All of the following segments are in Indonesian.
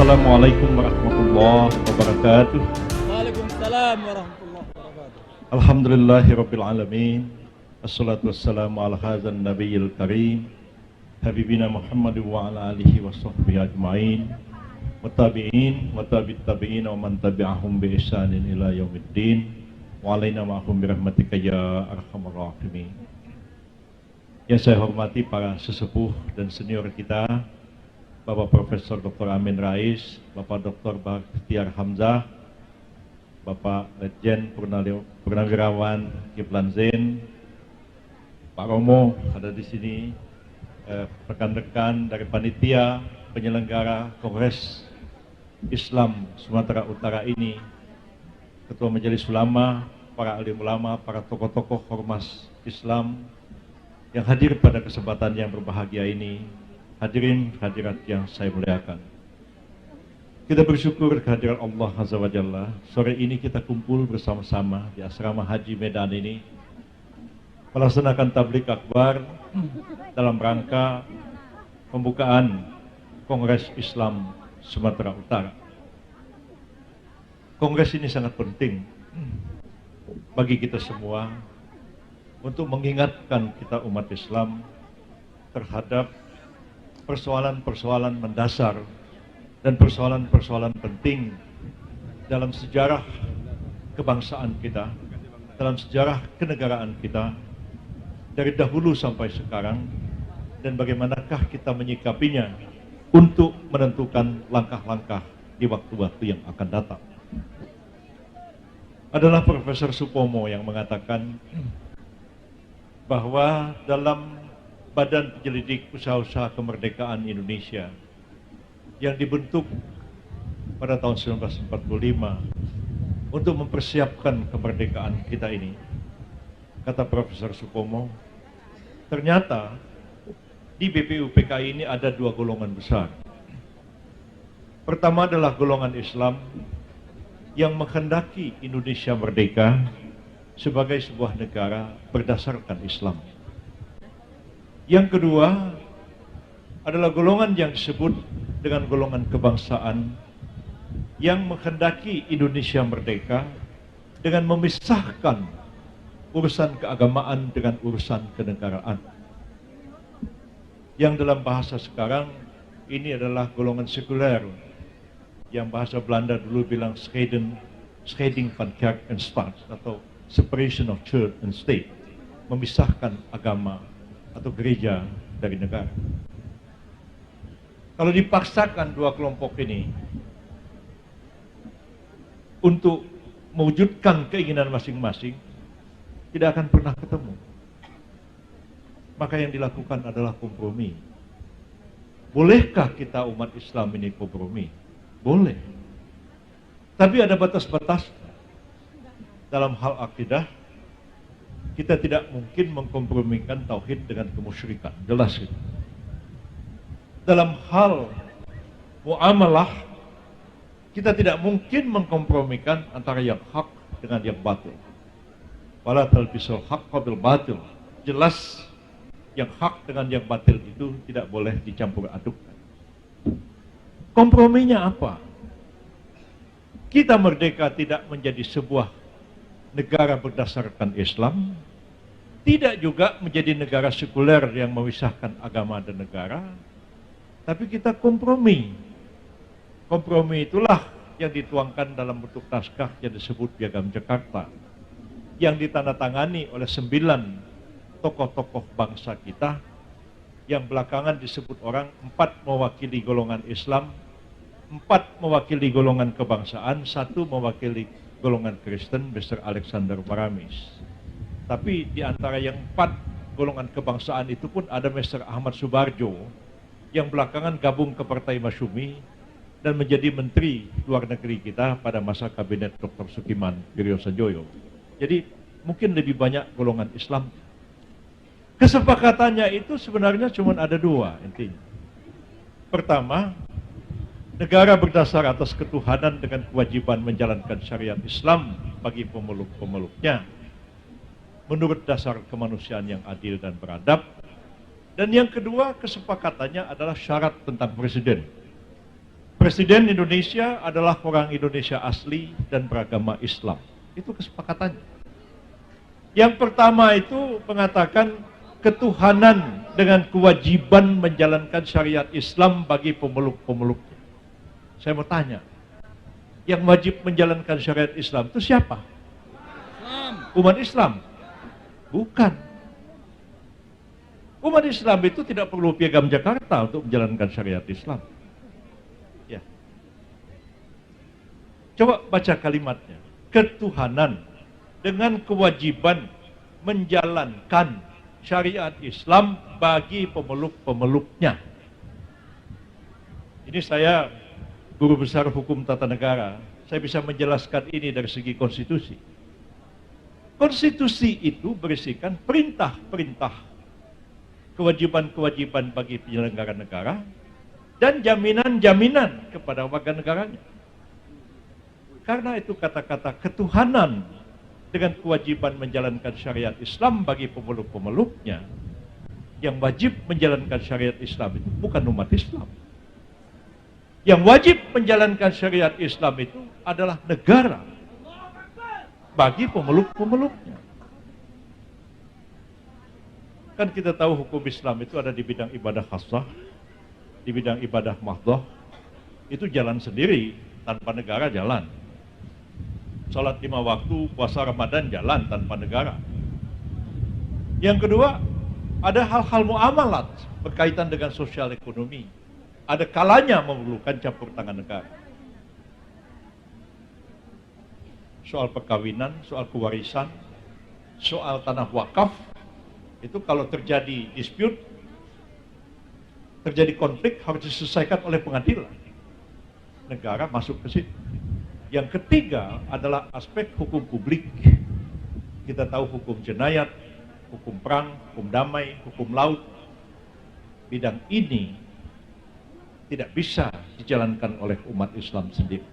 Assalamualaikum warahmatullahi wabarakatuh. Waalaikumsalam warahmatullahi wabarakatuh. Alhamdulillahirabbil alamin. Assalatu wassalamu ala hadzal nabiyil karim habibina Muhammad wa ala alihi wa sahbihi ajmain. Wattabi'in wa tabi'it tabi'in wa man tabi'ahum bi ihsanin ila yaumiddin. Wa alaina ma'hum bi rahmatika ya arhamar rahimin. Yang saya hormati para sesepuh dan senior kita, Bapak Profesor Dr. Amin Rais, Bapak Dr. Bakhtiar Hamzah, Bapak Letjen Purnawirawan Kiflan Zain, Pak Romo ada di sini, rekan-rekan dari panitia penyelenggara Kongres Islam Sumatera Utara ini, Ketua Majelis Ulama, para alim ulama, para tokoh-tokoh ormas Islam yang hadir pada kesempatan yang berbahagia ini. Hadirin hadirat yang saya muliakan, kita bersyukur kehadiran Allah Azza wa Jalla. Sore ini kita kumpul bersama-sama di asrama Haji Medan ini melaksanakan tabligh akbar dalam rangka pembukaan Kongres Islam Sumatera Utara. Kongres ini sangat penting bagi kita semua untuk mengingatkan kita umat Islam terhadap persoalan-persoalan mendasar dan persoalan-persoalan penting dalam sejarah kebangsaan kita, dalam sejarah kenegaraan kita dari dahulu sampai sekarang, dan bagaimanakah kita menyikapinya untuk menentukan langkah-langkah di waktu-waktu yang akan datang. Adalah Profesor Supomo yang mengatakan bahwa dalam Badan Penyelidik Usaha-Usaha Kemerdekaan Indonesia yang dibentuk pada tahun 1945 untuk mempersiapkan kemerdekaan kita ini, kata Profesor Supomo, ternyata di BPUPKI ini ada dua golongan besar. Pertama adalah golongan Islam yang menghendaki Indonesia merdeka sebagai sebuah negara berdasarkan Islam. Yang kedua adalah golongan yang disebut dengan golongan kebangsaan yang menghendaki Indonesia merdeka dengan memisahkan urusan keagamaan dengan urusan kenegaraan. Yang dalam bahasa sekarang ini adalah golongan sekuler, yang bahasa Belanda dulu bilang scheiding van kerk en staat, atau separation of church and state, memisahkan agama atau gereja dari negara. Kalau dipaksakan dua kelompok ini untuk mewujudkan keinginan masing-masing, tidak akan pernah ketemu. Maka yang dilakukan adalah kompromi. Bolehkah kita umat Islam ini kompromi? Boleh. Tapi ada batas-batas. Dalam hal akidah, kita tidak mungkin mengkompromikan tauhid dengan kemusyrikan, jelas itu. Dalam hal muamalah, kita tidak mungkin mengkompromikan antara yang hak dengan yang batil. Wala talbisul haqqa bil batil. Jelas yang hak dengan yang batil itu tidak boleh dicampur adukkan. Komprominya apa? Kita merdeka tidak menjadi sebuah negara berdasarkan Islam, tidak juga menjadi negara sekuler yang memisahkan agama dan negara, tapi kita kompromi. Kompromi itulah yang dituangkan dalam bentuk naskah yang disebut Piagam Jakarta, yang ditandatangani oleh 9 tokoh-tokoh bangsa kita, yang belakangan disebut orang 4 mewakili golongan Islam, 4 mewakili golongan kebangsaan, 1 mewakili golongan Kristen, Mr. Alexander Maramis. Tapi di antara yang 4 golongan kebangsaan itu pun ada Mr. Ahmad Subarjo yang belakangan gabung ke Partai Masyumi dan menjadi Menteri Luar Negeri kita pada masa Kabinet Dr. Sukiman Wiryosanjoyo. Jadi mungkin lebih banyak golongan Islam. Kesepakatannya itu sebenarnya cuma ada 2 intinya. Pertama, negara berdasar atas ketuhanan dengan kewajiban menjalankan syariat Islam bagi pemeluk-pemeluknya menurut dasar kemanusiaan yang adil dan beradab. Dan yang kedua, kesepakatannya adalah syarat tentang presiden. Presiden Indonesia adalah orang Indonesia asli dan beragama Islam. Itu kesepakatannya. Yang pertama itu mengatakan ketuhanan dengan kewajiban menjalankan syariat Islam bagi pemeluk-pemeluknya. Saya mau tanya, yang wajib menjalankan syariat Islam itu siapa? Umat Islam? Bukan. Umat Islam itu tidak perlu piagam Jakarta untuk menjalankan syariat Islam. Ya. Coba baca kalimatnya. Ketuhanan dengan kewajiban menjalankan syariat Islam bagi pemeluk-pemeluknya. Ini saya guru besar hukum tata negara. Saya bisa menjelaskan ini dari segi konstitusi. Konstitusi itu berisikan perintah-perintah, kewajiban-kewajiban bagi penyelenggara negara, dan jaminan-jaminan kepada warga negaranya. Karena itu kata-kata ketuhanan dengan kewajiban menjalankan syariat Islam bagi pemeluk-pemeluknya, yang wajib menjalankan syariat Islam itu bukan umat Islam. Yang wajib menjalankan syariat Islam itu adalah negara bagi pemeluk-pemeluknya. Kan kita tahu hukum Islam itu ada di bidang ibadah khassah, di bidang ibadah mahdhah, itu jalan sendiri, tanpa negara jalan. Salat 5 waktu, puasa Ramadan jalan tanpa negara. Yang kedua, ada hal-hal muamalat berkaitan dengan sosial ekonomi. Ada kalanya memerlukan campur tangan negara. Soal perkawinan, soal kewarisan, soal tanah wakaf, itu kalau terjadi dispute, terjadi konflik harus diselesaikan oleh pengadilan. Negara masuk ke situ. Yang ketiga adalah aspek hukum publik. Kita tahu hukum jenayat, hukum perang, hukum damai, hukum laut. Bidang ini tidak bisa dijalankan oleh umat Islam sendiri.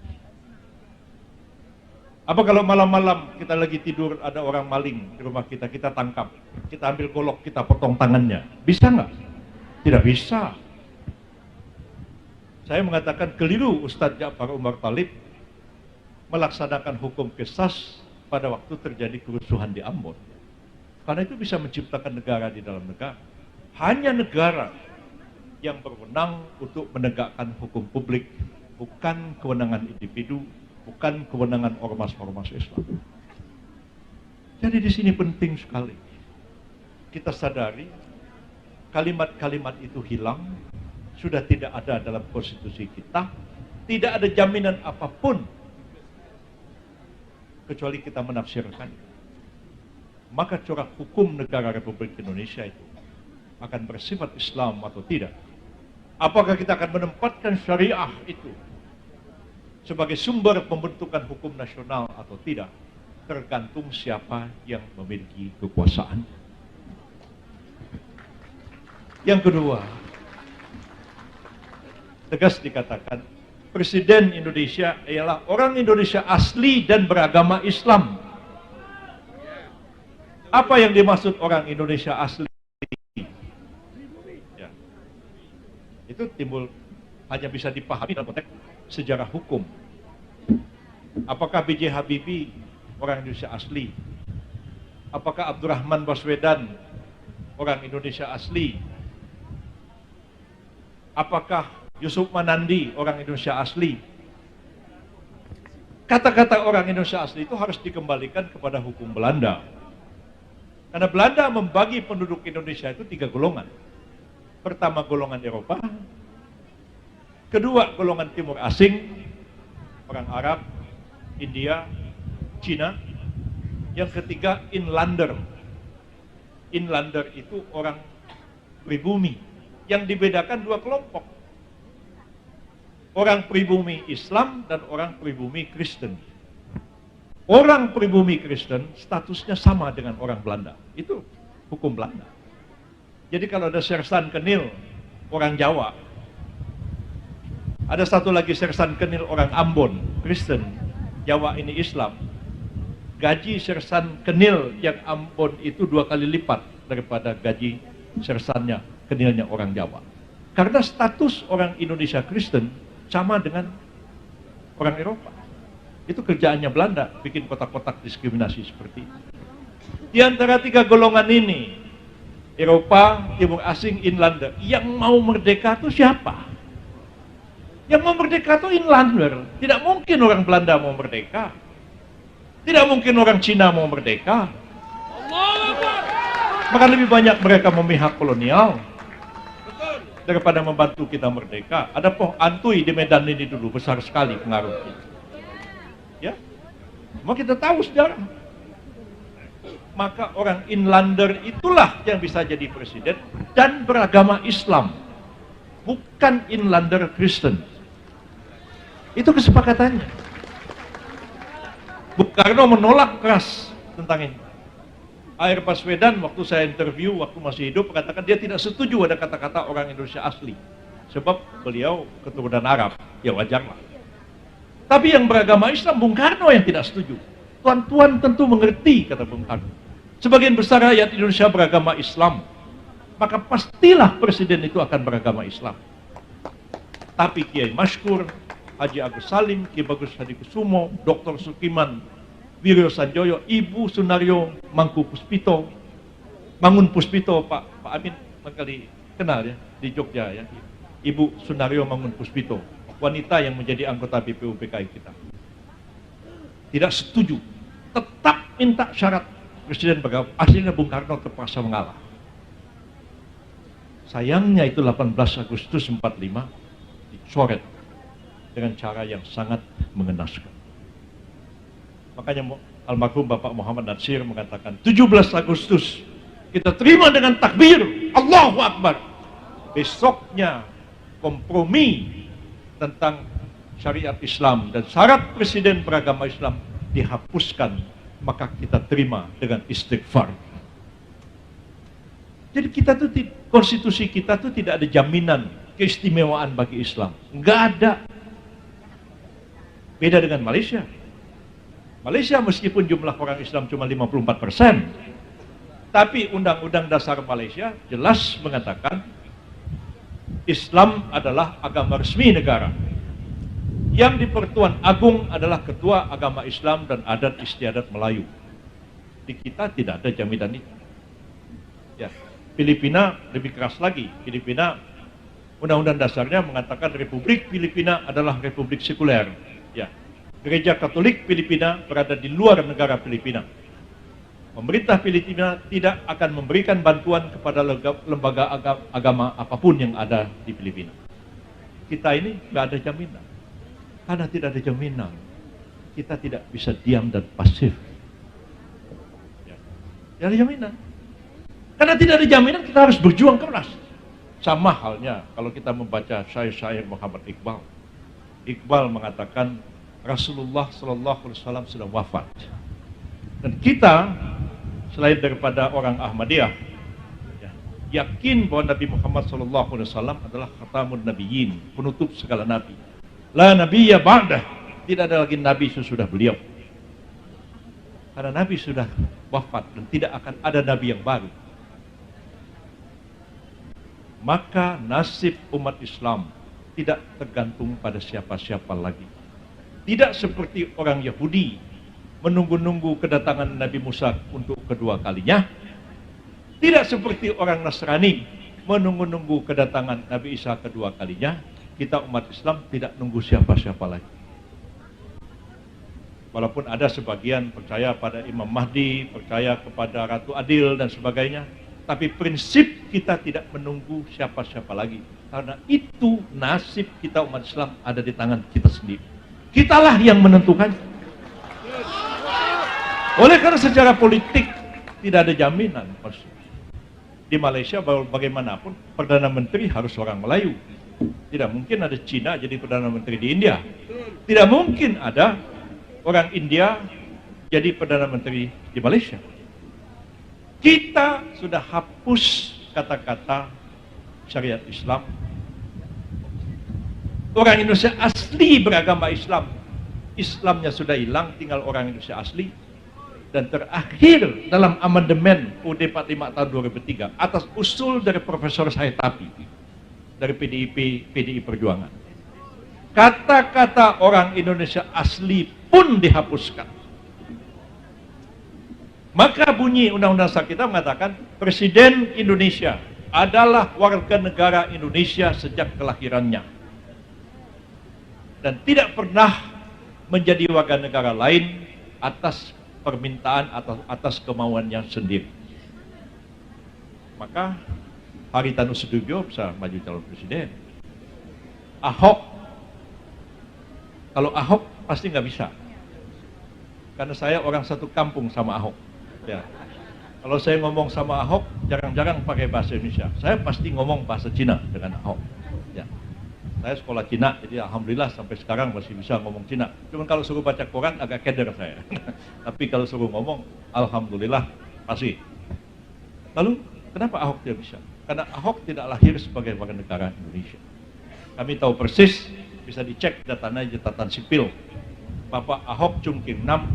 Apa kalau malam-malam kita lagi tidur ada orang maling di rumah kita, kita tangkap, kita ambil golok, kita potong tangannya, bisa nggak? Tidak bisa. Saya mengatakan keliru Ustadz Ja'far Umar Talib melaksanakan hukum qisas pada waktu terjadi kerusuhan di Ambon. Karena itu bisa menciptakan negara di dalam negara. Hanya negara yang berwenang untuk menegakkan hukum publik, bukan kewenangan individu, bukan kewenangan ormas-ormas Islam. Jadi di sini penting sekali kita sadari kalimat-kalimat itu hilang, sudah tidak ada dalam konstitusi kita, tidak ada jaminan apapun kecuali kita menafsirkan. Maka corak hukum negara Republik Indonesia itu akan bersifat Islam atau tidak. Apakah kita akan menempatkan syariah itu sebagai sumber pembentukan hukum nasional atau tidak, tergantung siapa yang memiliki kekuasaan. Yang kedua, tegas dikatakan Presiden Indonesia ialah orang Indonesia asli dan beragama Islam. Apa yang dimaksud orang Indonesia asli? Ya. Itu timbul hanya bisa dipahami dalam konteks sejarah hukum. Apakah B.J. Habibie orang Indonesia asli? Apakah Abdurrahman Baswedan orang Indonesia asli? Apakah Yusuf Manandi orang Indonesia asli? Kata-kata orang Indonesia asli itu harus dikembalikan kepada hukum Belanda. Karena Belanda membagi penduduk Indonesia itu 3 golongan. Pertama golongan Eropa, kedua golongan timur asing, orang Arab, India, Cina, yang ketiga inlander. Inlander itu orang pribumi, yang dibedakan 2 kelompok. Orang pribumi Islam dan orang pribumi Kristen. Orang pribumi Kristen statusnya sama dengan orang Belanda. Itu hukum Belanda. Jadi kalau ada Sersan Kenil orang Jawa, ada satu lagi Sersan Kenil orang Ambon, Kristen, Jawa ini Islam, gaji Sersan Kenil yang Ambon itu 2 kali lipat daripada gaji sersannya Kenilnya orang Jawa. Karena status orang Indonesia Kristen sama dengan orang Eropa. Itu kerjaannya Belanda, bikin kotak-kotak diskriminasi seperti itu. Di antara tiga golongan ini, Eropa, Timur Asing, Inlander, yang mau merdeka itu siapa? Yang mau merdeka itu Inlander. Tidak mungkin orang Belanda mau merdeka. Tidak mungkin orang Cina mau merdeka. Maka lebih banyak mereka memihak kolonial daripada membantu kita merdeka. Ada poh antui di Medan ini dulu, besar sekali pengaruhnya. Ya, mau kita tahu sejarah. Maka orang Inlander itulah yang bisa jadi presiden dan beragama Islam, bukan Inlander Kristen. Itu kesepakatannya. Bung Karno menolak keras tentang ini. Air Baswedan waktu saya interview waktu masih hidup mengatakan dia tidak setuju ada kata-kata orang Indonesia asli, sebab beliau keturunan Arab. Ya wajarlah. Tapi yang beragama Islam, Bung Karno yang tidak setuju. Tuan-tuan tentu mengerti, kata Bung Karno. Sebagian besar rakyat Indonesia beragama Islam, maka pastilah presiden itu akan beragama Islam. Tapi Kiai Masykur, Haji Agus Salim, Ki Bagus Hadikusumo, Dr. Sukiman Wiryo Sanjoyo, Ibu Sunario Mangku Puspito, Mangun Puspito, Pak Amin kali kenal ya di Jogja ya. Ibu Sunario Mangun Puspito, wanita yang menjadi anggota BPUPKI kita. Tidak setuju, tetap minta syarat presiden beragama. Akhirnya Bung Karno terpaksa mengalah. Sayangnya itu 18 Agustus 45 dicoret dengan cara yang sangat mengenaskan. Makanya almarhum Bapak Muhammad Natsir mengatakan 17 Agustus kita terima dengan takbir Allahu Akbar. Besoknya kompromi tentang syariat Islam dan syarat presiden beragama Islam dihapuskan, maka kita terima dengan istighfar. Jadi kita tuh, konstitusi kita tuh tidak ada jaminan keistimewaan bagi Islam, nggak ada. Beda dengan Malaysia. Malaysia meskipun jumlah orang Islam cuma 54%, tapi Undang-Undang Dasar Malaysia jelas mengatakan Islam adalah agama resmi negara. Yang di Pertuan Agung adalah Ketua Agama Islam dan Adat Istiadat Melayu. Di kita tidak ada jaminan itu. Ya, Filipina lebih keras lagi. Filipina Undang-Undang Dasarnya mengatakan Republik Filipina adalah republik sekuler. Ya. Gereja Katolik Filipina berada di luar negara Filipina. Pemerintah Filipina tidak akan memberikan bantuan kepada lembaga agama apapun yang ada di Filipina. Kita ini nggak ada jaminan. Karena tidak ada jaminan, kita tidak bisa diam dan pasif. Ya. Tidak ada jaminan. Karena tidak ada jaminan, kita harus berjuang keras. Sama halnya kalau kita membaca syair-syair Muhammad Iqbal. Iqbal mengatakan Rasulullah Sallallahu Alaihi Wasallam sudah wafat, dan kita selain daripada orang Ahmadiyah ya, yakin bahwa Nabi Muhammad Sallallahu Alaihi Wasallam adalah khatamun nabiyyin, penutup segala nabi. La nabiyya ba'dah, tidak ada lagi nabi sesudah beliau, karena nabi sudah wafat dan tidak akan ada nabi yang baru. Maka nasib umat Islam tidak tergantung pada siapa-siapa lagi. Tidak seperti orang Yahudi menunggu-nunggu kedatangan Nabi Musa untuk kedua kalinya. Tidak seperti orang Nasrani menunggu-nunggu kedatangan Nabi Isa kedua kalinya. Kita umat Islam tidak nunggu siapa-siapa lagi. Walaupun ada sebagian percaya pada Imam Mahdi, percaya kepada Ratu Adil dan sebagainya, tapi prinsip kita tidak menunggu siapa-siapa lagi. Karena itu nasib kita umat Islam ada di tangan kita sendiri. Kitalah yang menentukan. Oleh karena secara politik tidak ada jaminan. Di Malaysia bagaimanapun Perdana Menteri harus orang Melayu. Tidak mungkin ada Cina jadi Perdana Menteri di India. Tidak mungkin ada orang India jadi Perdana Menteri di Malaysia. Kita sudah hapus kata-kata syariat Islam. Orang Indonesia asli beragama Islam, Islamnya sudah hilang, tinggal orang Indonesia asli. Dan terakhir dalam amandemen UUD 45 tahun 2003 atas usul dari Profesor Said Tapi dari PDI Perjuangan, Kata-kata orang Indonesia asli pun dihapuskan. Maka bunyi Undang-Undang Dasar kita mengatakan Presiden Indonesia adalah warga negara Indonesia sejak kelahirannya dan tidak pernah menjadi warga negara lain atas permintaan atau atas kemauannya sendiri. Maka Haritanu Sudibyo bisa maju calon presiden. Ahok, kalau Ahok pasti nggak bisa, karena saya orang satu kampung sama Ahok. Ya. Kalau saya ngomong sama Ahok, jarang-jarang pakai bahasa Indonesia. Saya pasti ngomong bahasa Cina dengan Ahok. Ya. Saya sekolah Cina, jadi alhamdulillah sampai sekarang masih bisa ngomong Cina. Cuman kalau suruh baca koran agak keder saya. Tapi kalau suruh ngomong, alhamdulillah pasti. Lalu kenapa Ahok tidak bisa? Karena Ahok tidak lahir sebagai warga negara Indonesia. Kami tahu persis, bisa dicek datanya catatan sipil. Bapak Ahok Chungking Nam,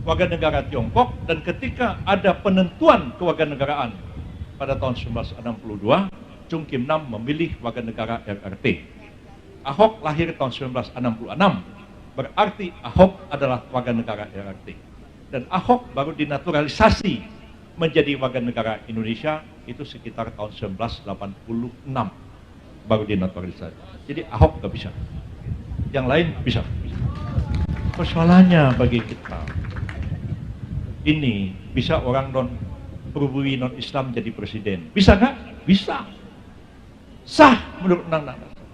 warga negara Tiongkok, dan ketika ada penentuan kewarganegaraan pada tahun 1962, Chung Kim Nam memilih warga negara RRT. Ahok lahir tahun 1966, berarti Ahok adalah warga negara RRT. Dan Ahok baru dinaturalisasi menjadi warga negara Indonesia itu sekitar tahun 1986, baru dinaturalisasi. Jadi Ahok nggak bisa, yang lain bisa. Persoalannya bagi kita, ini bisa orang pribumi non Islam jadi presiden, bisa nggak? Bisa. Sah menurut undang-undang dasar.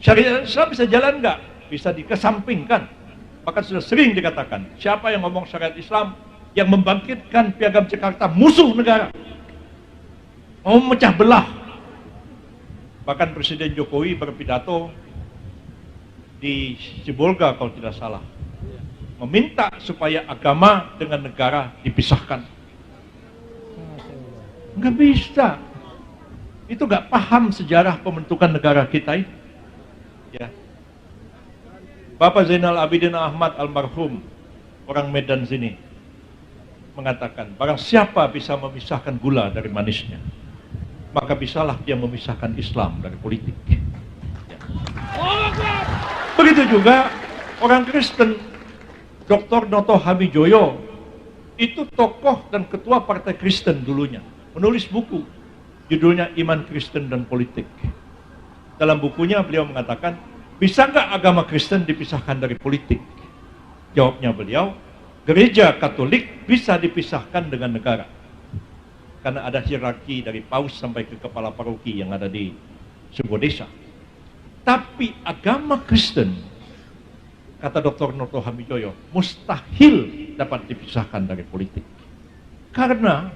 Syariat Islam bisa jalan nggak? Bisa dikesampingkan. Bahkan sudah sering dikatakan, siapa yang ngomong syariat Islam yang membangkitkan Piagam Jakarta musuh negara, mau memecah belah. Bahkan Presiden Jokowi berpidato di Sibolga kalau tidak salah, meminta supaya agama dengan negara dipisahkan. Nggak bisa. Itu nggak paham sejarah pembentukan negara kita ini. Ya. Bapak Zainal Abidin Ahmad almarhum, orang Medan sini, mengatakan, barang siapa bisa memisahkan gula dari manisnya, maka bisalah dia memisahkan Islam dari politik. Ya. Begitu juga orang Kristen, Dr. Noto Hamijoyo, itu tokoh dan ketua Partai Kristen dulunya, menulis buku, judulnya Iman Kristen dan Politik. Dalam bukunya beliau mengatakan, bisa nggak agama Kristen dipisahkan dari politik? Jawabnya beliau, gereja Katolik bisa dipisahkan dengan negara. Karena ada hierarki dari paus sampai ke kepala paroki yang ada di sebuah desa. Tapi agama Kristen, kata Dr. Noto Hamijoyo, mustahil dapat dipisahkan dari politik. Karena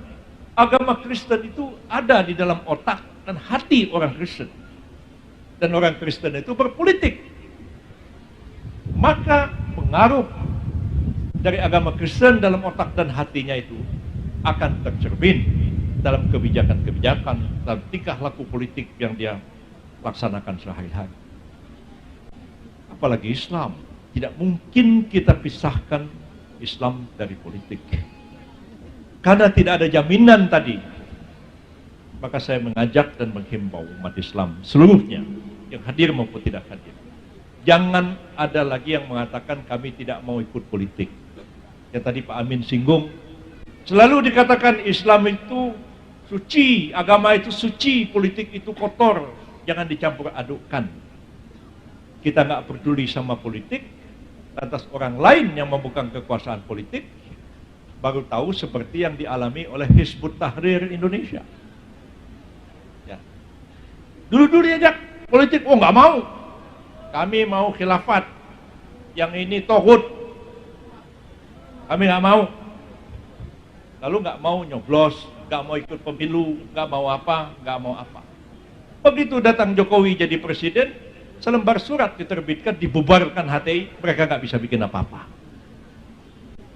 agama Kristen itu ada di dalam otak dan hati orang Kristen. Dan orang Kristen itu berpolitik. Maka pengaruh dari agama Kristen dalam otak dan hatinya itu akan tercermin dalam kebijakan-kebijakan, dalam tingkah laku politik yang dia laksanakan sehari-hari. Apalagi Islam. Tidak mungkin kita pisahkan Islam dari politik. Karena tidak ada jaminan tadi, maka saya mengajak dan menghimbau umat Islam seluruhnya, yang hadir maupun tidak hadir, jangan ada lagi yang mengatakan kami tidak mau ikut politik. Yang tadi Pak Amin singgung, selalu dikatakan Islam itu suci, agama itu suci, politik itu kotor, jangan dicampur adukkan. Kita nggak peduli sama politik, lantas orang lain yang memegang kekuasaan politik baru tahu seperti yang dialami oleh Hizbut Tahrir Indonesia. Ya. Dulu-dulu diajak politik, oh nggak mau, kami mau khilafat, yang ini tohut, kami nggak mau. Lalu nggak mau nyoblos, nggak mau ikut pemilu, nggak mau apa, nggak mau apa. Begitu datang Jokowi jadi presiden, selembar surat diterbitkan, dibubarkan HTI, mereka nggak bisa bikin apa-apa.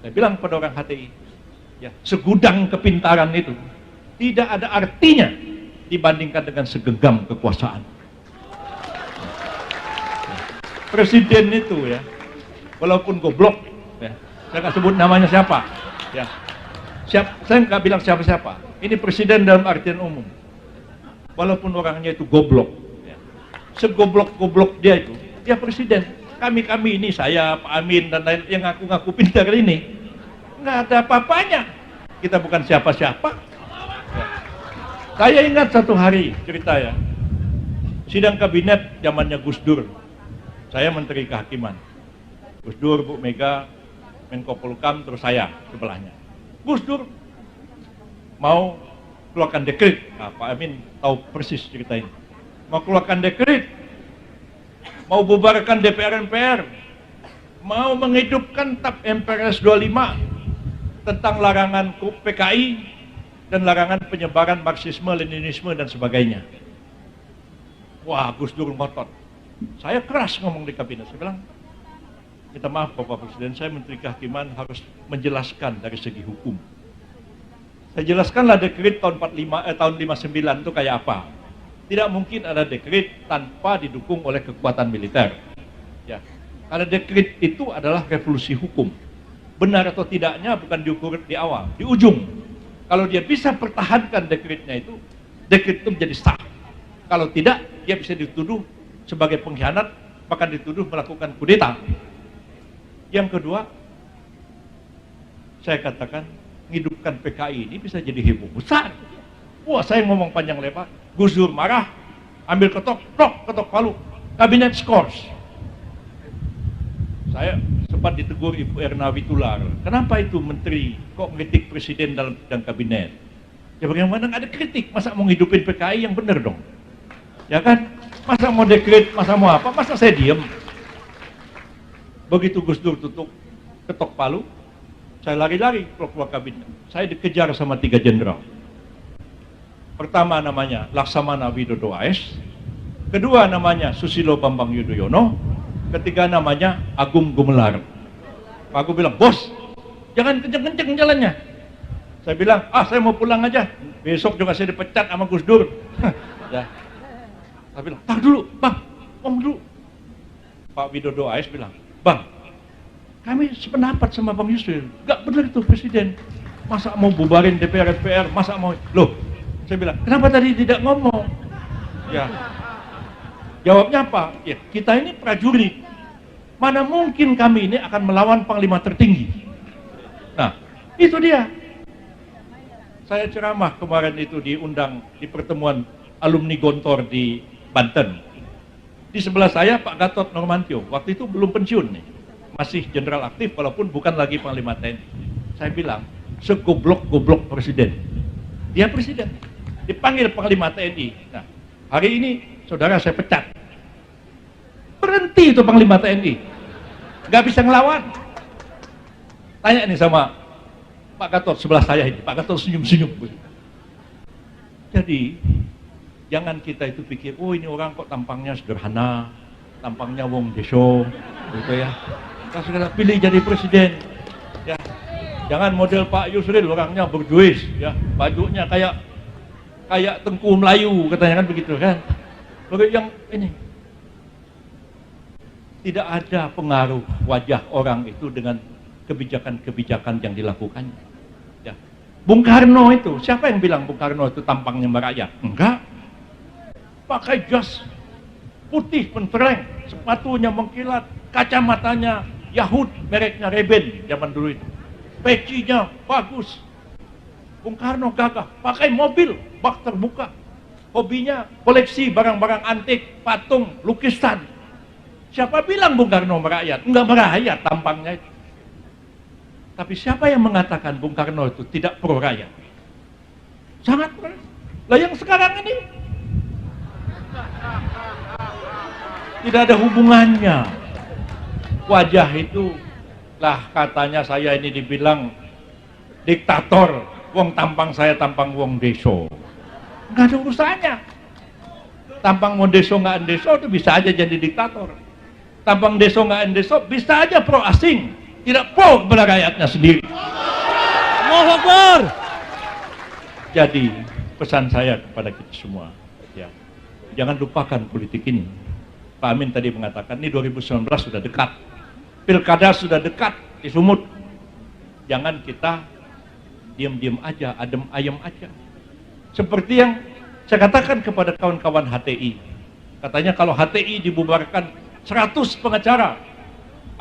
Saya bilang pada orang HTI, ya, segudang kepintaran itu tidak ada artinya dibandingkan dengan segenggam kekuasaan. Presiden itu ya, walaupun goblok, ya, saya nggak sebut namanya siapa, ya, saya nggak bilang siapa-siapa. Ini presiden dalam artian umum, walaupun orangnya itu goblok, ya, segoblok-goblok dia itu, dia presiden. Kami ini, saya, Pak Amin, dan lain yang ngaku-ngaku pintar ini, nggak ada apa-apanya. Kita bukan siapa-siapa. Saya ingat satu hari cerita ya, sidang kabinet zamannya Gus Dur. Saya Menteri Kehakiman. Gus Dur, Bu Mega, Menko Polhukam, terus saya sebelahnya. Gus Dur mau keluarkan dekret. Nah, Pak Amin tahu persis cerita ini. Mau keluarkan dekret, mau bubarkan DPR MPR, mau menghidupkan TAP MPRS 25 tentang larangan PKI dan larangan penyebaran Marxisme, Leninisme dan sebagainya. Wah, Gus Dur ngotot. Saya keras ngomong di kabinet. Saya bilang, minta maaf Bapak Presiden, saya Menteri Kehakiman harus menjelaskan dari segi hukum. Saya jelaskanlah dekret tahun 59 itu kayak apa. Tidak mungkin ada dekret tanpa didukung oleh kekuatan militer. Ya, karena dekret itu adalah revolusi hukum. Benar atau tidaknya bukan diukur di awal, di ujung. Kalau dia bisa pertahankan dekretnya itu, dekret itu menjadi sah. Kalau tidak, dia bisa dituduh sebagai pengkhianat, bahkan dituduh melakukan kudeta. Yang kedua, saya katakan, menghidupkan PKI ini bisa jadi heboh besar. Wah, saya ngomong panjang lebar. Gus Dur marah, ambil ketok palu, kabinet skors. Saya sempat ditegur Ibu Erna Witular, kenapa itu menteri kok mengkritik presiden dalam sidang kabinet? Ya bagaimana nggak ada kritik, masa mau ngidupin PKI yang benar dong? Ya kan, masa mau dekret, masa mau apa, masa saya diem? Begitu Gus Dur ketok palu, saya lari-lari keluar kabinet. Saya dikejar sama 3 jenderal. Pertama namanya Laksamana Widodo AS, kedua namanya Susilo Bambang Yudhoyono, ketiga namanya Agung Gumelar. Pak Agung bilang, bos, jangan kenceng-kenceng jalannya. Saya bilang, saya mau pulang aja, besok juga saya dipecat sama Gus Dur. Ya. Saya bilang, tar dulu, bang, ngomong dulu. Pak Widodo AS bilang, bang, kami sependapat sama Bang Yusril, gak benar itu presiden. Masa mau bubarin DPR MPR, masa mau, loh, saya bilang, kenapa tadi tidak ngomong? Ya, jawabnya apa? Ya, kita ini prajurit. Mana mungkin kami ini akan melawan panglima tertinggi? Nah, itu dia. Saya ceramah kemarin itu diundang di pertemuan alumni Gontor di Banten. Di sebelah saya Pak Gatot Nurmantio, waktu itu belum pensiun nih. Masih jenderal aktif walaupun bukan lagi panglima TNI. Saya bilang, segoblok-goblok presiden. Dia presiden. Dipanggil panglima TNI. Nah, hari ini saudara saya pecat. Berhenti itu panglima TNI. Nggak bisa ngelawan. Tanya nih sama Pak Gatot sebelah saya ini. Pak Gatot senyum-senyum. Jadi, jangan kita itu pikir, oh ini orang kok tampangnya sederhana, tampangnya wong deso, gitu ya. Kita segera pilih jadi presiden. Ya, jangan model Pak Yusril, orangnya berjuis, ya, bajunya kayak Tengku Melayu, katanya kan begitu kan. Bagi yang ini tidak ada pengaruh wajah orang itu dengan kebijakan-kebijakan yang dilakukannya. Ya. Bung Karno itu, siapa yang bilang Bung Karno itu tampangnya merakyat? Enggak. Pakai jas putih pentereng, sepatunya mengkilat, kacamatanya Yahud, mereknya Ray-Ban zaman dulu itu. Pecinya bagus. Bung Karno gagah, pakai mobil, bak terbuka. Hobinya koleksi barang-barang antik, patung, lukisan. Siapa bilang Bung Karno merakyat? Enggak merakyat tampangnya itu. Tapi siapa yang mengatakan Bung Karno itu tidak pro rakyat? Sangat pro. Lah yang sekarang ini tidak ada hubungannya. Wajah itu lah katanya saya ini dibilang diktator, wong tampang saya tampang wong deso. Nggak ada urusannya. Tampang wong deso nggak deso itu bisa aja jadi diktator. Tampang deso nggak deso bisa aja pro asing, tidak pro kepada rakyatnya sendiri. Allahu Akbar. Jadi pesan saya kepada kita semua, ya, jangan lupakan politik ini. Pak Amin tadi mengatakan ini 2019 sudah dekat, pilkada sudah dekat di Sumut. Jangan kita diam-diam aja, adem ayem aja. Seperti yang saya katakan kepada kawan-kawan HTI, Katanya kalau HTI dibubarkan, 100 pengacara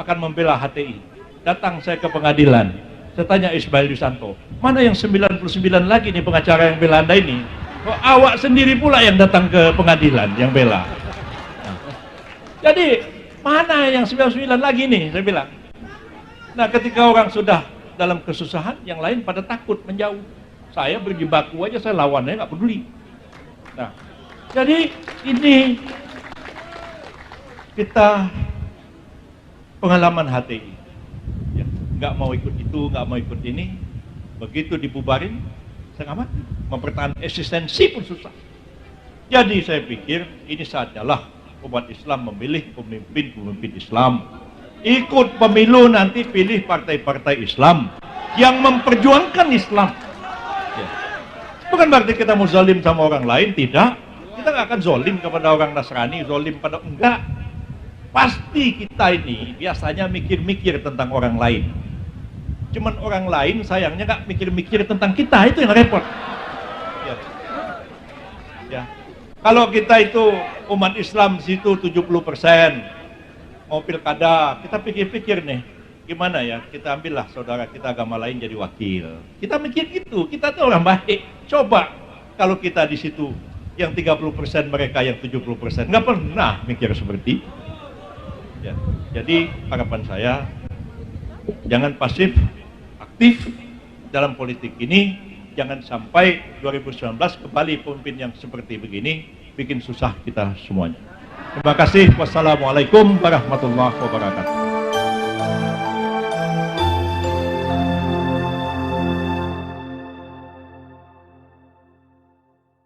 akan membela HTI. Datang saya ke pengadilan, saya tanya Ismail Yusanto, mana yang 99 lagi nih pengacara yang bela Anda ini? Kok awak sendiri pula yang datang ke pengadilan yang bela? Nah, jadi mana yang 99 lagi nih, saya bilang. Nah, ketika orang sudah dalam kesusahan, yang lain pada takut menjauh. Saya berjibaku aja, saya lawannya nggak peduli. Nah, jadi ini kita pengalaman HTI, ya, nggak mau ikut itu, nggak mau ikut ini, begitu dibubarin, saya nggak mati, mempertahankan eksistensi pun susah. Jadi saya pikir ini sajalah umat Islam memilih pemimpin Islam, ikut pemilu nanti pilih partai-partai Islam yang memperjuangkan Islam. Ya. Bukan berarti kita mau zalim sama orang lain, tidak. Kita nggak akan zolim kepada orang Nasrani, zolim pada enggak. Pasti kita ini biasanya mikir-mikir tentang orang lain. Cuman orang lain sayangnya nggak mikir-mikir tentang kita, itu yang repot. Ya. Ya. Kalau kita itu umat Islam situ 70%, mau pilkada, kita pikir-pikir nih, gimana ya, kita ambillah saudara kita agama lain jadi wakil. Kita mikir gitu, kita tuh orang baik. Coba kalau kita di situ yang 30%, mereka yang 70%, nggak pernah mikir seperti itu. Ya, jadi harapan saya jangan pasif, aktif dalam politik ini. Jangan sampai 2019 kembali pemimpin yang seperti begini bikin susah kita semuanya. Terima kasih. Wassalamualaikum warahmatullahi wabarakatuh.